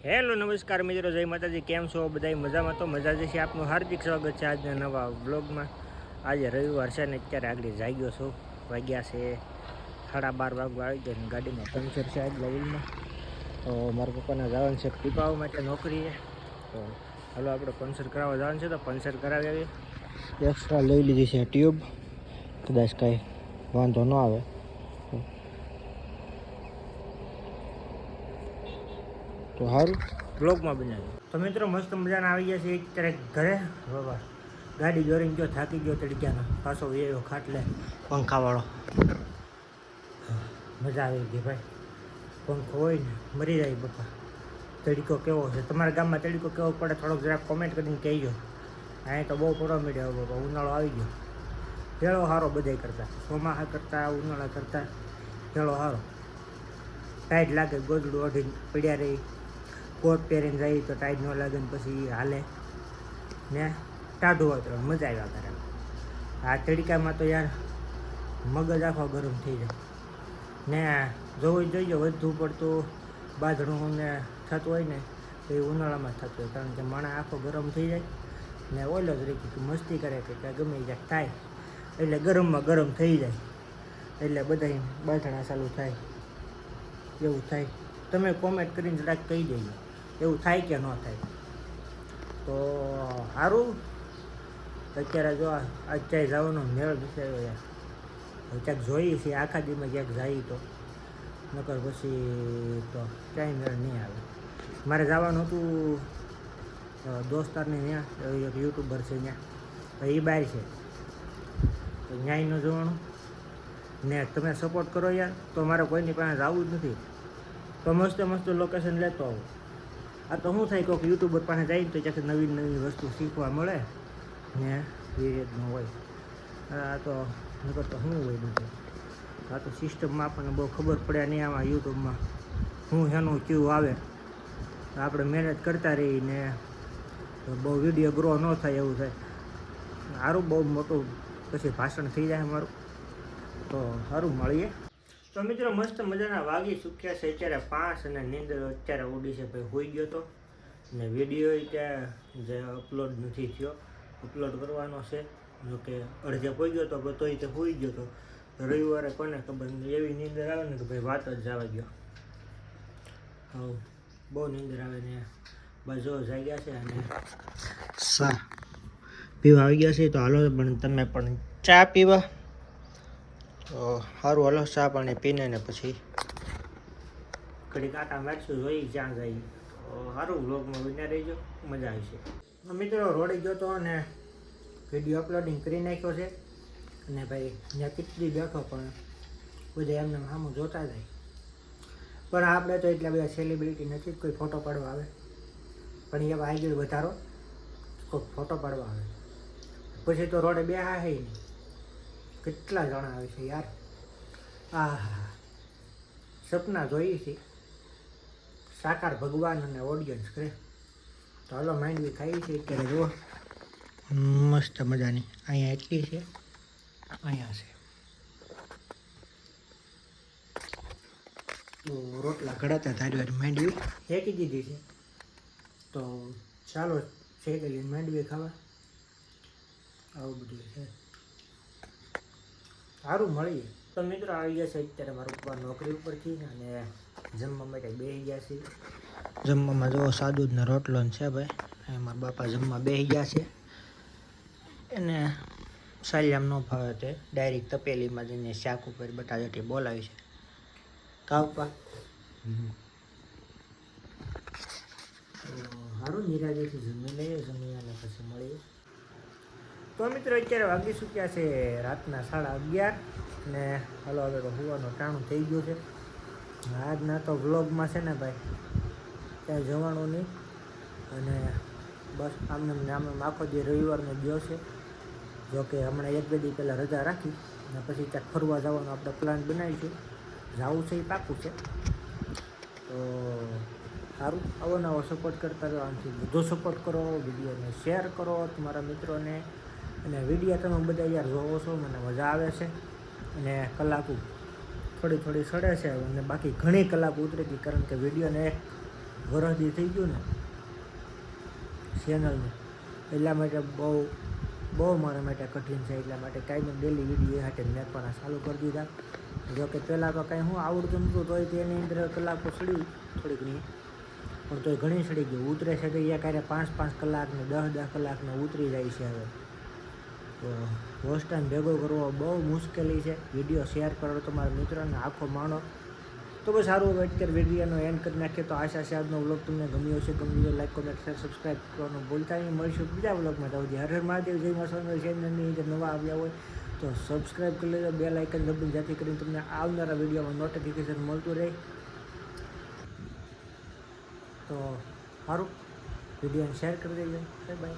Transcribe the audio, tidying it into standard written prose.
Hello નમસ્કાર મિત્રો, જય માતાજી. કેમ છો બધા? મજામાં તો મજા જ છે. આપનું હાર્દિક સ્વાગત છે આજના નવા બ્લોગમાં. આજે રવિવાર છે ને અત્યારે આગળ જાગ્યો છું. વાગ્યા છે 12:30 વાગવા આવી ગયા ને ગાડીમાં પંચર છે આગલા વ્હીલમાં. તો મારા પપ્પાને જવાનું છે પીપાવા માટે નોકરીએ. તો હાલો આપણે પંચર કરાવવા જવાનું છે, તો પંચર કરાવી આવીએ. એક્સ્ટ્રા લઈ લીધી છે ટ્યુબ, કદાચ કાંઈ વાંધો ન આવે. તો સારું બ્લોગમાં બનાવ્યું. તો મિત્રો મસ્ત મજાના આવી ગયા છે અત્યારે ઘરે. બાબા ગાડી દોરીને ગયો, થાકી ગયો તડક્યાનો, પાછો એવો ખાટલે પંખાવાળો. મજા આવી ગઈ ભાઈ. પંખો હોય ને મરી જાય બાપા. તડકો કેવો છે તમારા ગામમાં? તડકો કેવો પડે થોડોક જરાક કોમેન્ટ કરીને કહેજો. અહીં તો બહુ પડવા મળ્યો બાપા. ઉનાળો આવી ગયો. હેળો સારો બધાય કરતાં, ચોમાસા કરતાં ઉનાળા કરતાં હેળો સારો. ટાઈટ લાગે, ગોદડું ઓઢીને પડ્યા રહી. કોટ પહેરીને જાય તો ટાઈટ ન લાગે ને પછી હાલે ને ટાઢું હોય તો મજા આવ્યા કરે. આ તડકામાં તો યાર મગજ આખો ગરમ થઈ જાય ને. જોવું જોઈએ વધુ પડતું બાંધણું ને થતું હોય ને તો એ ઉનાળામાં થતું હોય, કારણ કે માણસ આખો ગરમ થઈ જાય ને ઓલો જ રહી મસ્તી કરે કે ગમે જાય થાય એટલે ગરમમાં ગરમ થઈ જાય એટલે બધા બાંધણા ચાલુ થાય. એવું થાય. તમે કોમેન્ટ કરીને જરાક કહી દેજો એવું થાય કે ન થાય. તો સારું. અત્યારે જો આજ ચાય જવાનો મેળ નથી આવ્યો યાર. ક્યાંક જોઈએ છીએ આખા દીમાં ક્યાંક જાય તો, નકર પછી તો ક્યાંય મેળ નહીં આવે. મારે જવાનું હતું દોસ્તારને ત્યાં, એક યુટ્યુબર છે ત્યાં, એ બહાર છે તો ન્યાય ન જવાનું ને. તમે સપોર્ટ કરો યાર, તો મારે કોઈની પાસે જવું જ નથી. તો મસ્ત મસ્ત લોકેશન લેતો આવું. આ તો શું થાય કોઈક યુટ્યુબર પાસે જાય તો ત્યાંથી નવી નવી વસ્તુ શીખવા મળે ને એ રીતનું હોય. આ તો નકર તો શું હોય બધું. આ તો સિસ્ટમમાં આપણને બહુ ખબર પડે નહીં આમાં યુટ્યુબમાં શું એનું ક્યુ આવે. આપણે મહેનત કરતા રહીને બહુ વિડીયો ગ્રો ન થાય એવું થાય. સારું બહુ મોટું પછી ભાષણ થઈ જાય મારું. તો સારું મળીએ. તો મિત્રો મસ્ત મજાના વાગી ચૂક્યા છે અત્યારે 5 અને નીંદર અત્યારે ઉડી છે ભાઈ. હોઈ ગયો તો ને વિડીયો ત્યાં જે અપલોડ નથી થયો, અપલોડ કરવાનો છે. જોકે અડધે હોઈ ગયો તો તોય તે હોઈ ગયો તો. રવિવારે કોને ખબર એવી નીંદર આવે ને કે ભાઈ વાત જ જવા ગયો. હા બહુ નીંદર આવે ને. બસ જાગ્યા છે અને ચા પીવા આવી ગયા છે. તો હાલો પણ તમે પણ ચા પીવા. તો સારું હાલો ચા પાણી પીને ને પછી ઘડી કાંટા મારશું, જોઈ જ્યાં જઈએ. તો સારું વ્લોગમાં વિના રહીજો, મજા આવશે. મિત્રો રોડે ગયો તો અને વિડીયો અપલોડિંગ કરી નાખ્યો છે અને ભાઈ ત્યાં કેટલી બેઠો પણ બધા એમને સામું જોતા જાય. પણ આપણે તો એટલા બધા સેલિબ્રિટી નથી કોઈ ફોટો પાડવા આવે, પણ એવા આગળ વધારો કોઈ ફોટો પાડવા આવે. પછી તો રોડે બેહા હે નહીં. કેટલા જણા આવે છે યાર. હા સપના જોઈએ છે સાકાર ભગવાન અને ઓડિયન્સ કરે. તો હાલો માંડવી ખાઈ છે અત્યારે. જુઓ મસ્ત મજાની. અહીંયા એટલી છે, અહીંયા છે. તો રોટલા ઘડાતા ધારી માંડવી ફેંકી દીધી છે. તો ચાલો શેકેલી માંડવી ખાવા. આવું બધું છે. સારું મળીએ. તો મિત્રો આવી ગયા છે અત્યારે મારા પપ્પા નોકરી ઉપરથી અને જમવા માટે બેસી ગયા છે. જમવામાં જો સાદું જ રોટલો છે ભાઈ. મારા બાપા જમવા બેસી ગયા છે. એને સાલિયામ ન ફાવે તે ડાયરેક્ટ તપેલીમાં જઈને શાક ઉપર બટાટાટી બોલાવી છે. કાપા સારું નિરાજેથી જમી લઈએ. જમી અને પછી મળીએ. તો મિત્રો અત્યારે વાગી ચૂક્યા છે રાતના 11:30 ને. હાલો હવે તો હોવાનું ટાણું થઈ ગયું છે. આજના તો વ્લોગમાં છે ને ભાઈ ક્યાંય જવાનું નહીં અને બસ આમને આમ આખો દી રવિવારનો દિવસ છે. જોકે હમણાં 1-2 દી પહેલાં રજા રાખી અને પછી ત્યાં ફરવા જવાનો આપણે પ્લાન બનાવીશું. જવું છે એ પાકું છે. તો સારું આવો નવો સપોર્ટ કરતા રહો. આનાથી બધો સપોર્ટ કરો, વિડીયોને શેર કરો તમારા મિત્રોને. અને વિડીયો તમે બધા યાર જોવો છો, મને મજા આવે છે. અને કલાકો થોડી થોડી સડે છે અને બાકી ઘણી કલાકો ઉતરી ગઈ, કારણ કે વિડીયોને વરસદી થઈ ગયું ને ચેનલને, એટલા માટે બહુ મારા માટે કઠિન છે. એટલા માટે કાંઈ ડેલી વિડીયો હાટે નાખવાના ચાલુ કરી દીધા. જોકે પહેલાં તો કાંઈ હું આવડતું નહોતું, તોય તેની અંદર કલાકો સડી થોડીક નહીં, પણ તોય ઘણી સડી ગઈ. ઉતરે છે તો એ ક્યારે 5-5 કલાક ને 10-10 કલાકને ઉતરી જાય છે. હવે તો વોચ ટાઈમ ભેગો કરવો બહુ મુશ્કેલી છે. વિડીયો શેર કરો તમારા મિત્રોને, આખો માણો તો બસ સારું. હવે અત્યારે વિડીયોનો એન્ડ કરી નાખીએ. તો આશા છે આજનો વ્લોગ તમને ગમ્યો હશે. ગમ્યો લાઈક, કોમેન્ટ, શેર, સબસ્ક્રાઈબ કરવાનું ભૂલતા નહીં. મળીશું બીજા વ્લોગમાં. તો હર હર મહાદેવ, જય મા સોનલ. ચેનલની અંદર નવા આવ્યા હોય તો સબસ્ક્રાઈબ કરી લેજો, બેલ આઇકન દબાવીને, જેથી કરીને તમને આવનારા વિડીયોમાં નોટિફિકેશન મળતું રહે. તો સારું, વિડીયોને શેર કરી દેજો. Bye bye.